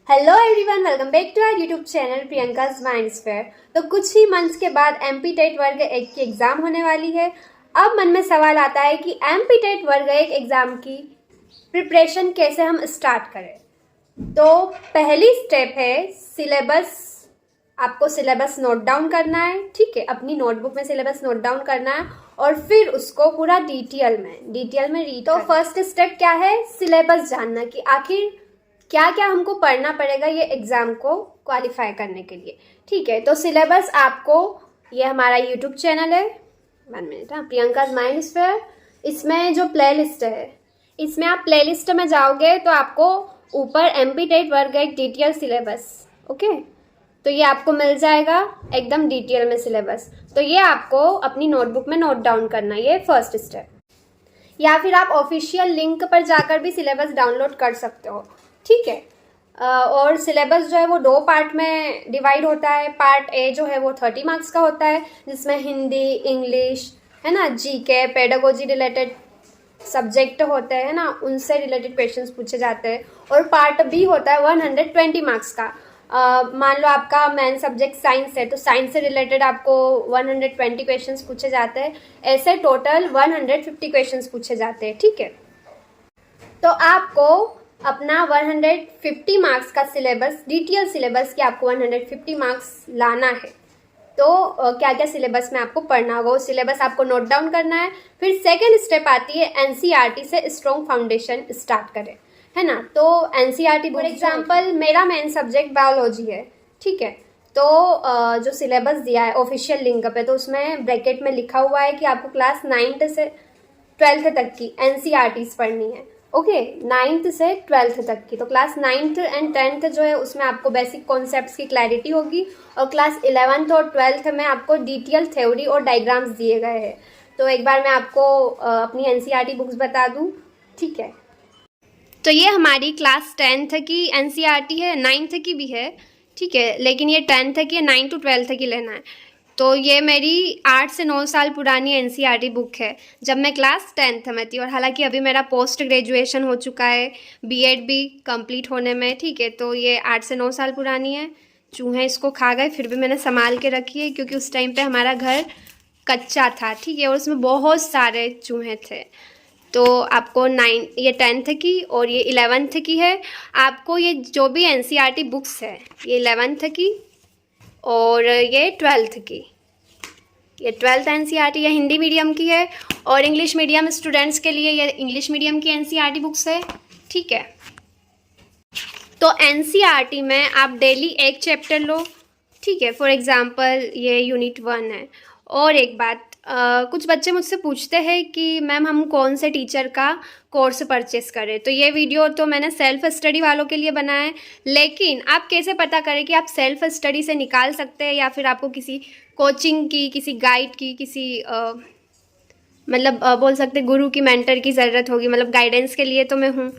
Hello everyone, welcome back to our YouTube channel Priyanka's mindsphere. तो कुछ ही months के बाद एमपी-टेट वर्ग 1 की एग्ज़ाम होने वाली है। अब मन में सवाल आता है कि एमपी-टेट वर्ग 1 एग्ज़ाम की प्रिपरेशन कैसे हम स्टार्ट करें। तो पहली स्टेप है सिलेबस। आपको सिलेबस नोट डाउन करना है, ठीक है। अपनी नोटबुक में सिलेबस नोट डाउन करना है और फिर उसको पूरा डिटेल में रीड। तो फर्स्ट स्टेप क्या है, सिलेबस जानना कि आखिर क्या क्या हमको पढ़ना पड़ेगा ये एग्ज़ाम को क्वालिफाई करने के लिए, ठीक है। तो सिलेबस आपको, ये हमारा यूट्यूब चैनल है, 1 मिनट, हाँ, प्रियंकाज माइंडस्फेयर। इसमें जो प्लेलिस्ट है, इसमें आप प्लेलिस्ट में जाओगे तो आपको ऊपर एमपी-टेट वर्ग 1 डिटेल सिलेबस, ओके, तो ये आपको मिल जाएगा एकदम डिटेल में सिलेबस। तो ये आपको अपनी नोटबुक में नोट डाउन करना, ये फर्स्ट स्टेप। या फिर आप ऑफिशियल लिंक पर जाकर भी सिलेबस डाउनलोड कर सकते हो, ठीक है। और सिलेबस जो है वो 2 पार्ट में डिवाइड होता है। पार्ट ए जो है वो 30 मार्क्स का होता है, जिसमें हिंदी, इंग्लिश, है ना, जीके, पेडागोजी रिलेटेड सब्जेक्ट होते हैं ना, उनसे रिलेटेड क्वेश्चंस पूछे जाते हैं। और पार्ट बी होता है 120 मार्क्स का। मान लो आपका मेन सब्जेक्ट साइंस है, तो साइंस से रिलेटेड आपको 120 क्वेश्चंस पूछे जाते हैं। ऐसे टोटल 150 क्वेश्चंस पूछे जाते हैं, ठीक है। तो आपको अपना 150 मार्क्स का सिलेबस, डिटेल सिलेबस की आपको 150 मार्क्स लाना है। तो क्या क्या सिलेबस में आपको पढ़ना होगा, वो सिलेबस आपको नोट डाउन करना है। फिर सेकेंड स्टेप आती है एनसीईआरटी से स्ट्रॉन्ग फाउंडेशन स्टार्ट करें, है ना। तो एनसीईआरटी, फॉर एग्जाम्पल मेरा मेन सब्जेक्ट बायोलॉजी है, ठीक है। तो जो सिलेबस दिया है ऑफिशियल लिंक पे, तो उसमें ब्रैकेट में लिखा हुआ है कि आपको क्लास 9th से 12th तक की एनसीईआरटीज पढ़नी है, ओके, 9th से 12th तक की। तो क्लास 9th एंड 10th जो है उसमें आपको बेसिक कॉन्सेप्ट्स की क्लैरिटी होगी, और क्लास 11th और 12th में आपको डिटेल थ्योरी और डायग्राम्स दिए गए हैं। तो एक बार मैं आपको अपनी एनसीईआरटी बुक्स बता दूं, ठीक है। तो ये हमारी क्लास 10th की एनसीईआरटी है, 9th की भी है, ठीक है, लेकिन ये 10th की है, 9 to 12th की लेना है। तो ये मेरी 8 से 9 साल पुरानी एनसीईआरटी बुक है, जब मैं क्लास 10th में थी। और हालांकि अभी मेरा पोस्ट ग्रेजुएशन हो चुका है, बीएड भी कंप्लीट होने में, ठीक है। तो ये 8 से 9 साल पुरानी है। चूहे इसको खा गए, फिर भी मैंने संभाल के रखी है, क्योंकि उस टाइम पे हमारा घर कच्चा था, ठीक है, और उसमें बहुत सारे चूहे थे। तो आपको ये 10th की और ये 11th की है। आपको ये जो भी एनसीईआरटी बुक्स है, ये 11th की और ये 12th की, ये 12th एनसीईआरटी ये हिंदी मीडियम की है, और इंग्लिश मीडियम स्टूडेंट्स के लिए ये इंग्लिश मीडियम की एनसीईआरटी बुक्स है, ठीक है। तो एनसीईआरटी में आप डेली एक चैप्टर लो, ठीक है। फॉर एग्जांपल ये यूनिट 1 है। और एक बात, कुछ बच्चे मुझसे पूछते हैं कि मैम हम कौन से टीचर का कोर्स परचेस करें। तो ये वीडियो तो मैंने सेल्फ स्टडी वालों के लिए बनाया है, लेकिन आप कैसे पता करें कि आप सेल्फ स्टडी से निकाल सकते हैं या फिर आपको किसी कोचिंग की, किसी गाइड की, किसी बोल सकते गुरु की, मेंटर की ज़रूरत होगी। मतलब गाइडेंस के लिए तो मैं हूँ,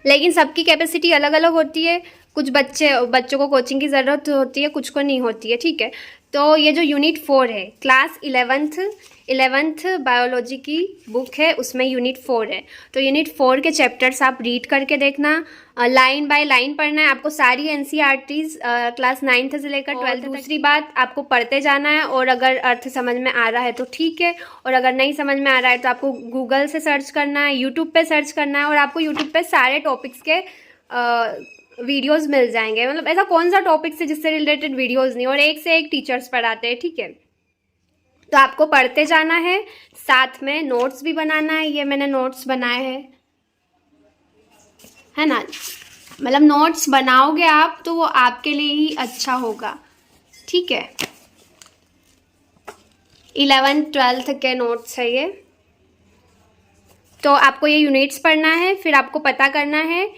लेकिन सबकी कैपेसिटी अलग अलग होती है। कुछ बच्चों को कोचिंग की ज़रूरत होती है, कुछ को नहीं होती है, ठीक है। तो ये जो यूनिट 4 है, क्लास 11th बायोलॉजी की बुक है, उसमें यूनिट 4 है। तो यूनिट 4 के चैप्टर्स आप रीड करके देखना, लाइन बाय लाइन पढ़ना है आपको सारी एनसीईआरटीज क्लास 9th से लेकर 12th तक। दूसरी बात, आपको पढ़ते जाना है, और अगर अर्थ समझ में आ रहा है तो ठीक है, और अगर नहीं समझ में आ रहा है तो आपको गूगल से सर्च करना है, यूट्यूब पे सर्च करना है, और आपको यूट्यूब पे सारे टॉपिक्स के वीडियोस मिल जाएंगे। मतलब ऐसा कौन सा टॉपिक है जिससे रिलेटेड वीडियोस नहीं, और एक से एक टीचर्स पढ़ाते हैं, ठीक है। तो आपको पढ़ते जाना है, साथ में नोट्स भी बनाना है। ये मैंने नोट्स बनाए हैं, है ना। मतलब नोट्स बनाओगे आप तो वो आपके लिए ही अच्छा होगा, ठीक है। 11th 12th के नोट्स है ये। तो आपको ये यूनिट्स पढ़ना है, फिर आपको पता करना है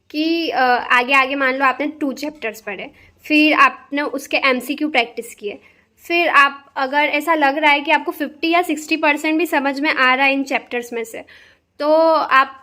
कि आगे आगे मान लो आपने 2 चैप्टर्स पढ़े, फिर आपने उसके एमसीक्यू प्रैक्टिस किए। फिर आप, अगर ऐसा लग रहा है कि आपको 50 या 60% भी समझ में आ रहा है इन चैप्टर्स में से, तो आप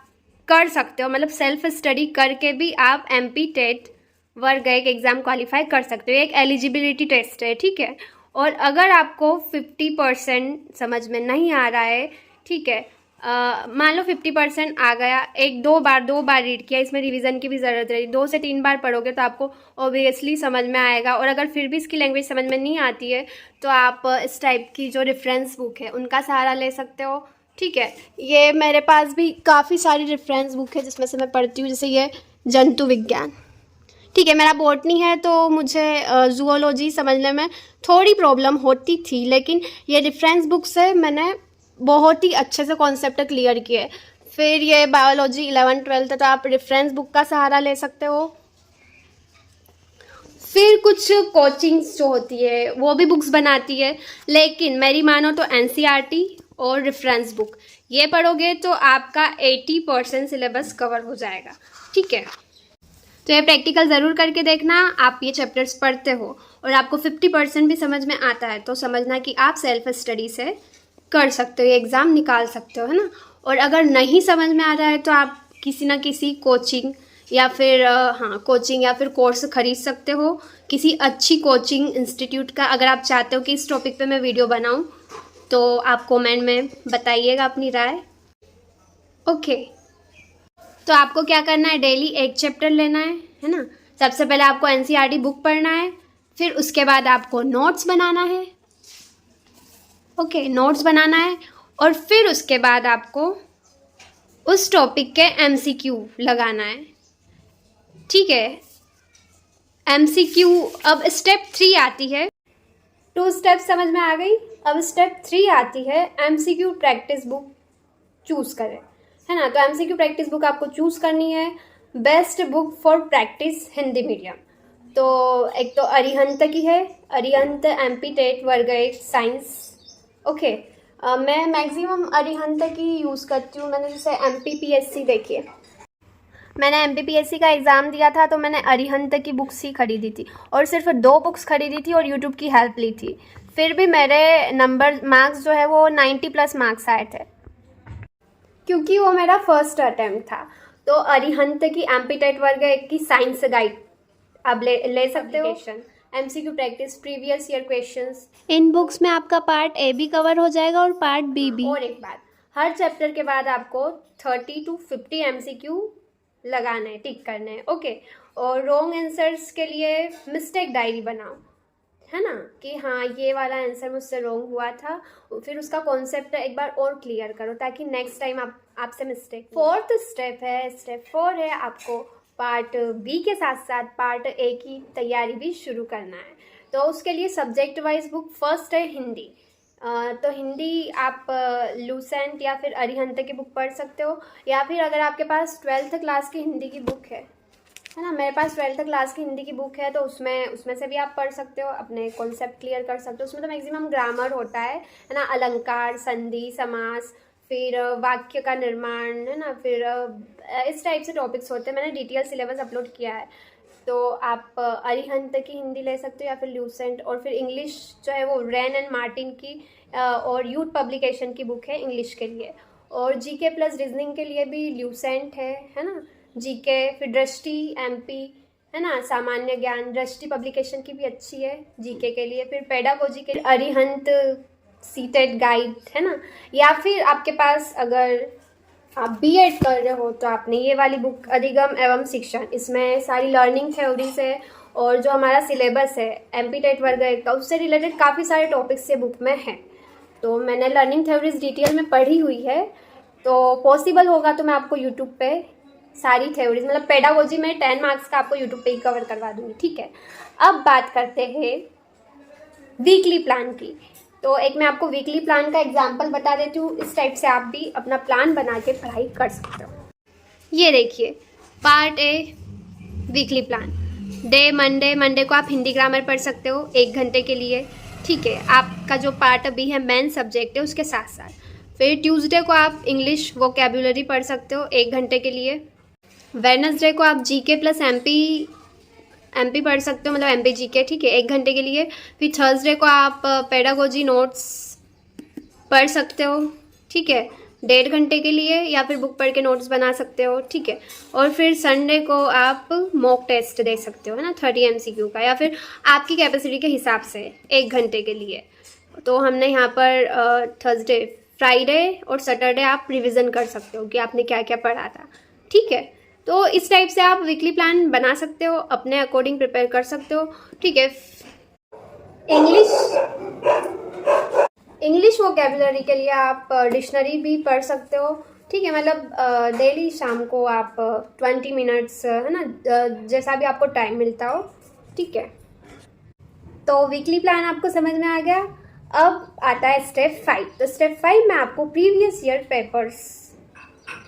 कर सकते हो। मतलब सेल्फ स्टडी करके भी आप एमपी-टेट वर्ग 1 एग्ज़ाम क्वालिफाई कर सकते हो। एक एलिजिबिलिटी टेस्ट है, ठीक है। और अगर आपको 50% समझ में नहीं आ रहा है, ठीक है, मान लो 50% आ गया, दो बार रीड किया, इसमें रिवीजन की भी ज़रूरत रही, 2 से 3 बार पढ़ोगे तो आपको ऑब्वियसली समझ में आएगा। और अगर फिर भी इसकी लैंग्वेज समझ में नहीं आती है तो आप इस टाइप की जो रेफरेंस बुक है उनका सहारा ले सकते हो। ठीक है, ये मेरे पास भी काफ़ी सारी रेफरेंस बुक है जिसमें से मैं पढ़ती हूँ, जैसे ये जंतु विज्ञान। ठीक है, मेरा बॉटनी है तो मुझे जूलॉजी समझने में थोड़ी प्रॉब्लम होती थी, लेकिन ये रेफरेंस बुक से मैंने बहुत ही अच्छे से कॉन्सेप्ट क्लियर किए। फिर ये बायोलॉजी 11th-12th तो आप रेफरेंस बुक का सहारा ले सकते हो। फिर कुछ कोचिंग्स जो होती है वो भी बुक्स बनाती है, लेकिन मेरी मानो तो एनसीईआरटी और रेफरेंस बुक ये पढ़ोगे तो आपका 80% सिलेबस कवर हो जाएगा। ठीक है, तो ये प्रैक्टिकल ज़रूर करके देखना। आप ये चैप्टर्स पढ़ते हो और आपको 50% भी समझ में आता है तो समझना कि आप सेल्फ स्टडी से कर सकते हो, ये एग्ज़ाम निकाल सकते हो, है ना। और अगर नहीं समझ में आ रहा है तो आप किसी ना किसी कोचिंग या फिर कोचिंग या फिर कोर्स खरीद सकते हो किसी अच्छी कोचिंग इंस्टीट्यूट का। अगर आप चाहते हो कि इस टॉपिक पे मैं वीडियो बनाऊं तो आप कमेंट में बताइएगा अपनी राय। ओके, तो आपको क्या करना है, डेली एक चैप्टर लेना है ना। सबसे पहले आपको एनसीईआरटी बुक पढ़ना है, फिर उसके बाद आपको नोट्स बनाना है। ओके, नोट्स बनाना है और फिर उसके बाद आपको उस टॉपिक के एमसीक्यू लगाना है। ठीक है, एमसीक्यू अब स्टेप 3 आती है। 2 स्टेप समझ में आ गई। अब स्टेप 3 आती है एमसीक्यू प्रैक्टिस बुक चूज़ करें, है ना। तो एमसीक्यू प्रैक्टिस बुक आपको चूज़ करनी है। Best book for practice Hindi medium, तो एक तो अरिहंत की है, अरिहंत एमपी टेट वर्ग 1 साइंस। ओके, मैं मैक्सिमम अरिहंत की यूज़ करती हूँ। मैंने जैसे एमपीपीएससी देखी है, मैंने एमपीपीएससी का एग्ज़ाम दिया था तो मैंने अरिहंत की बुक्स ही खरीदी थी और सिर्फ 2 बुक्स खरीदी थी और यूट्यूब की हेल्प ली थी। फिर भी मेरे मार्क्स जो है वो 90+ मार्क्स आए थे, क्योंकि वो मेरा फर्स्ट अटेम्प्ट था। तो अरिहंत की एमपी टेट वर्ग 1 की साइंस गाइड आप ले सकते हो। MCQ practice previous year questions, इन बुक्स में आपका पार्ट ए भी कवर हो जाएगा और पार्ट बी भी। और एक बात, हर चैप्टर के बाद आपको 30 to 50 एमसीक्यू लगाना है, टिक करना है। ओके, और रॉन्ग आंसर्स के लिए मिस्टेक डायरी बनाओ, है ना, कि हाँ ये वाला आंसर मुझसे रॉन्ग हुआ था। फिर उसका कॉन्सेप्ट एक बार और क्लियर करो ताकि नेक्स्ट टाइम आपसे मिस्टेक। 4th स्टेप है, स्टेप 4 है, आपको पार्ट बी के साथ साथ पार्ट ए की तैयारी भी शुरू करना है। तो उसके लिए सब्जेक्ट वाइज बुक फर्स्ट है हिंदी। तो हिंदी आप लूसेंट या फिर अरिहंत की बुक पढ़ सकते हो, या फिर अगर आपके पास 12th क्लास की हिंदी की बुक है ना, मेरे पास 12th क्लास की हिंदी की बुक है तो उसमें से भी आप पढ़ सकते हो, अपने कॉन्सेप्ट क्लियर कर सकते हो। उसमें तो मैक्सिमम ग्रामर होता है ना, अलंकार, संधि, समास, फिर वाक्य का निर्माण, है ना, फिर इस टाइप से टॉपिक्स होते हैं। मैंने डिटेल सिलेबस अपलोड किया है, तो आप अरिहंत की हिंदी ले सकते हो या फिर ल्यूसेंट। और फिर इंग्लिश जो है वो रैन एंड मार्टिन की और यूथ पब्लिकेशन की बुक है इंग्लिश के लिए। और जीके प्लस रीजनिंग के लिए भी ल्यूसेंट है ना, जीके। फिर दृष्टि एमपी, है ना, सामान्य ज्ञान, दृष्टि पब्लिकेशन की भी अच्छी है जीके के लिए। फिर पेडागोजी के लिए अरिहंत सीटेड गाइड, है ना। या फिर आपके पास अगर आप बीएड कर रहे हो तो आपने ये वाली बुक अधिगम एवं शिक्षण, इसमें सारी लर्निंग थ्योरीज है और जो हमारा सिलेबस है एमपी टेट वर्ग 1 का उससे रिलेटेड काफ़ी सारे टॉपिक्स ये बुक में हैं। तो मैंने लर्निंग थ्योरीज डिटेल में पढ़ी हुई है, तो पॉसिबल होगा तो मैं आपको यूट्यूब पे सारी थ्योरीज, मतलब पेडागोजी में 10 मार्क्स का आपको यूट्यूब पे ही कवर करवा दूँगी। ठीक है, अब बात करते हैं वीकली प्लान की। तो एक मैं आपको वीकली प्लान का एग्जाम्पल बता देती हूँ, इस टाइप से आप भी अपना प्लान बना के पढ़ाई कर सकते हो। ये देखिए, part A weekly plan. Day Monday को आप हिंदी ग्रामर पढ़ सकते हो 1 घंटे के लिए। ठीक है, आपका जो पार्ट बी है मेन सब्जेक्ट है उसके साथ साथ। फिर ट्यूसडे को आप इंग्लिश वोकैबुलरी पढ़ सकते हो 1 घंटे के लिए। वेडनेसडे को आप जीके प्लस एमपी पढ़ सकते हो, मतलब एमपी जीके, ठीक है, 1 घंटे के लिए। फिर थर्सडे को आप पेडागोजी नोट्स पढ़ सकते हो, ठीक है, 1.5 घंटे के लिए, या फिर बुक पढ़ के नोट्स बना सकते हो, ठीक है। और फिर संडे को आप मॉक टेस्ट दे सकते हो, है ना, 30 MCQ का, या फिर आपकी कैपेसिटी के हिसाब से 1 घंटे के लिए। तो हमने यहाँ पर फ्राइडे और सैटरडे आप रिवीजन कर सकते हो कि आपने क्या क्या पढ़ा था, ठीक है। तो इस टाइप से आप वीकली प्लान बना सकते हो, अपने अकॉर्डिंग प्रिपेयर कर सकते हो, ठीक है। इंग्लिश वोकेबुलरी के लिए आप डिक्शनरी भी पढ़ सकते हो, ठीक है। मतलब डेली शाम को आप 20 मिनट्स, है ना, जैसा भी आपको टाइम मिलता हो, ठीक है। तो वीकली प्लान आपको समझ में आ गया। अब आता है स्टेप 5। तो स्टेप 5 में आपको प्रीवियस ईयर पेपर्स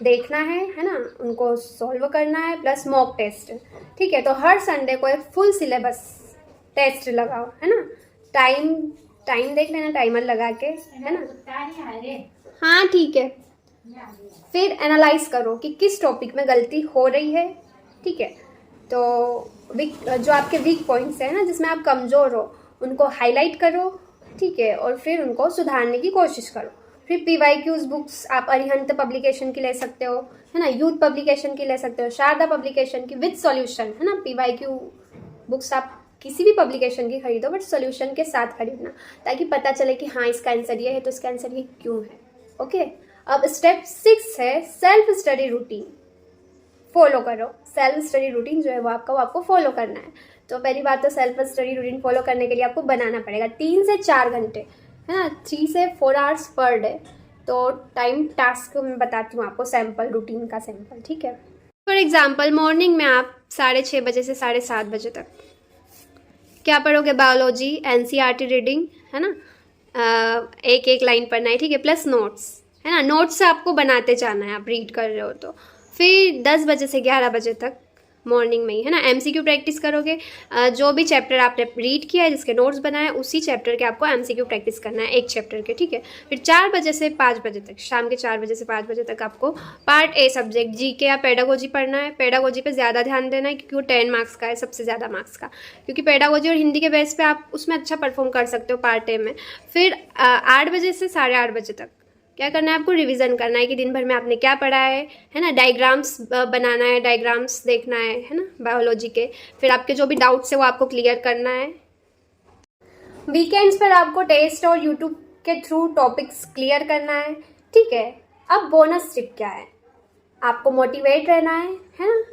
देखना है ना, उनको सॉल्व करना है, प्लस मॉक टेस्ट, ठीक है। तो हर संडे को एक फुल सिलेबस टेस्ट लगाओ, है ना। टाइम देख लेना, टाइमर लगा के, है ना। हाँ ठीक है। फिर एनालाइज करो कि किस टॉपिक में गलती हो रही है, ठीक है। तो जो आपके वीक पॉइंट्स हैं ना, जिसमें आप कमज़ोर हो, उनको हाईलाइट करो, ठीक है, और फिर उनको सुधारने की कोशिश करो। फिर PYQs बुक्स आप अरिहंत पब्लिकेशन की ले सकते हो, है ना, यूथ पब्लिकेशन की ले सकते हो, शारदा पब्लिकेशन की विद सॉल्यूशन, है ना। PYQ बुक्स आप किसी भी पब्लिकेशन की खरीदो, बट सॉल्यूशन के साथ खरीदना, ताकि पता चले कि हाँ इसका आंसर ये है तो इसका आंसर ये क्यों है, ओके। अब स्टेप 6 है सेल्फ स्टडी रूटीन। फॉलो करो सेल्फ स्टडी रूटीन जो है वो आपको फॉलो करना है। तो पहली बात तो सेल्फ स्टडी रूटीन फॉलो करने के लिए आपको बनाना पड़ेगा 3 से 4 घंटे, है ना, 3 से 4 आवर्स पर डे। तो टाइम टास्क मैं बताती हूँ आपको, सैम्पल रूटीन का सैम्पल, ठीक है। फॉर एग्जाम्पल मॉर्निंग में आप 6:30 बजे से 7:30 बजे तक क्या पढ़ोगे? बायोलॉजी, NCERT रीडिंग, है ना, एक एक लाइन पढ़ना है, ठीक है, प्लस नोट्स, है ना। नोट्स आपको बनाते जाना है, आप रीड कर रहे हो तो। फिर 10 बजे से 11 बजे तक मॉर्निंग में ही, है ना, MCQ प्रैक्टिस करोगे। जो भी चैप्टर आपने रीड किया है, जिसके नोट्स बनाए, उसी चैप्टर के आपको MCQ प्रैक्टिस करना है, एक चैप्टर के, ठीक है। फिर 4 बजे से 5 बजे तक, शाम के 4 बजे से 5 बजे तक आपको पार्ट A सब्जेक्ट GK या पेडागोजी पढ़ना है। पेडागोजी पे ज़्यादा ध्यान देना है, क्योंकि वो 10 मार्क्स का है, सबसे ज़्यादा मार्क्स का, क्योंकि पेडागोजी और हिंदी के बेस पे आप उसमें अच्छा परफॉर्म कर सकते हो पार्ट A में। फिर 8 बजे से 8:30 बजे तक क्या करना है? आपको रिवीजन करना है कि दिन भर में आपने क्या पढ़ा है ना। डायग्राम्स बनाना है, डायग्राम्स देखना है ना, बायोलॉजी के। फिर आपके जो भी डाउट्स है वो आपको क्लियर करना है। वीकेंड्स पर आपको टेस्ट और यूट्यूब के थ्रू टॉपिक्स क्लियर करना है, ठीक है। अब बोनस टिप क्या है? आपको मोटिवेट रहना है ना,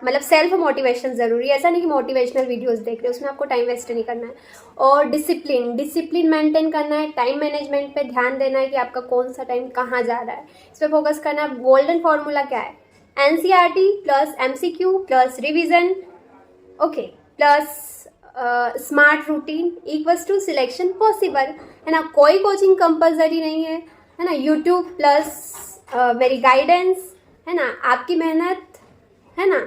मतलब सेल्फ मोटिवेशन ज़रूरी है। ऐसा नहीं कि मोटिवेशनल वीडियोस देख रहे हो, उसमें आपको टाइम वेस्ट नहीं करना है। और डिसिप्लिन मेंटेन करना है, टाइम मैनेजमेंट पे ध्यान देना है कि आपका कौन सा टाइम कहाँ जा रहा है, इस पर फोकस करना है। गोल्डन फॉर्मूला क्या है? NCERT plus MCQ plus revision, okay, plus smart routine equals to selection possible, है ना। कोई कोचिंग कंपलसरी नहीं है ना। यूट्यूब प्लस मेरी गाइडेंस, है ना, आपकी मेहनत, है ना।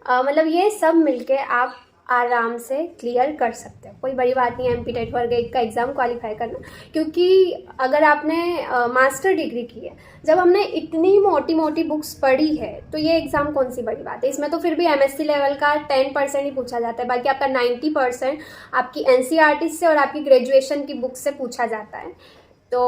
मतलब ये सब मिलके आप आराम से क्लियर कर सकते हो, कोई बड़ी बात नहीं है MP टेट वर्ग 1 का एग्ज़ाम क्वालिफाई करना। क्योंकि अगर आपने मास्टर डिग्री की है, जब हमने इतनी मोटी मोटी बुक्स पढ़ी है, तो ये एग्ज़ाम कौन सी बड़ी बात है। इसमें तो फिर भी MSc लेवल का 10% ही पूछा जाता है, बाकी आपका 90% आपकी NCERT से और आपकी ग्रेजुएशन की बुक से पूछा जाता है। तो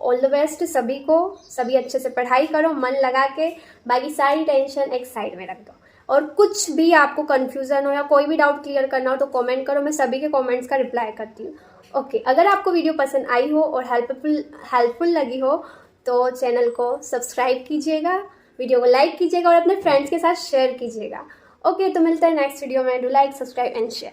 ऑल द बेस्ट सभी को, सभी अच्छे से पढ़ाई करो मन लगा के, बाकी सारी टेंशन एक साइड में रख दो। और कुछ भी आपको कन्फ्यूज़न हो या कोई भी डाउट क्लियर करना हो तो कमेंट करो, मैं सभी के कमेंट्स का रिप्लाई करती हूँ, ओके। अगर आपको वीडियो पसंद आई हो और हेल्पफुल लगी हो तो चैनल को सब्सक्राइब कीजिएगा, वीडियो को लाइक कीजिएगा और अपने फ्रेंड्स के साथ शेयर कीजिएगा, ओके। तो मिलता है नेक्स्ट वीडियो में। Do like, subscribe and share.